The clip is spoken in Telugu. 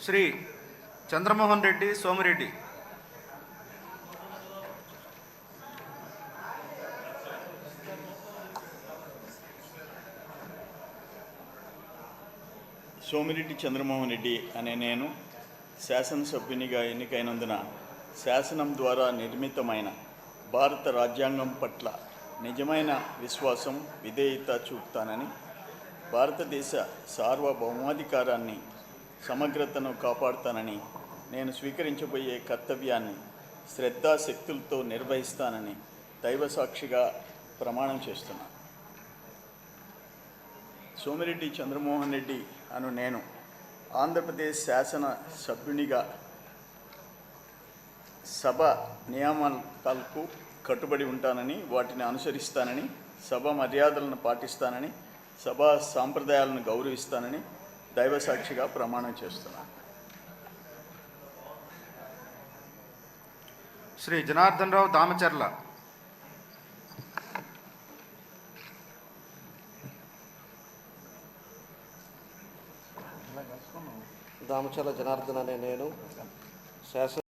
శ్రీ చంద్రమోహన్ రెడ్డి సోమిరెడ్డి. సోమిరెడ్డి చంద్రమోహన్ రెడ్డి అనే నేను శాసనసభ్యునిగా ఎన్నికైనందున శాసనం ద్వారా నిర్మితమైన భారత రాజ్యాంగం పట్ల నిజమైన విశ్వాసం, విధేయత చూపుతానని, భారతదేశ సార్వభౌమాధికారాన్ని, సమగ్రతను కాపాడుతానని, నేను స్వీకరించబోయే కర్తవ్యాన్ని శ్రద్ధాశక్తులతో నిర్వహిస్తానని దైవసాక్షిగా ప్రమాణం చేస్తున్నాను. సోమిరెడ్డి చంద్రమోహన్ రెడ్డి అను నేను ఆంధ్రప్రదేశ్ శాసన సభ్యునిగా సభ నియామకాలకు కట్టుబడి ఉంటానని, వాటిని అనుసరిస్తానని, సభ మర్యాదలను పాటిస్తానని, సభా సాంప్రదాయాలను గౌరవిస్తానని దైవసాక్షిగా ప్రమాణం చేస్తున్నాను. శ్రీ జనార్దన్ రావు దామచర్ల. దామచర్ల జనార్దన్ అనే నేను శాసన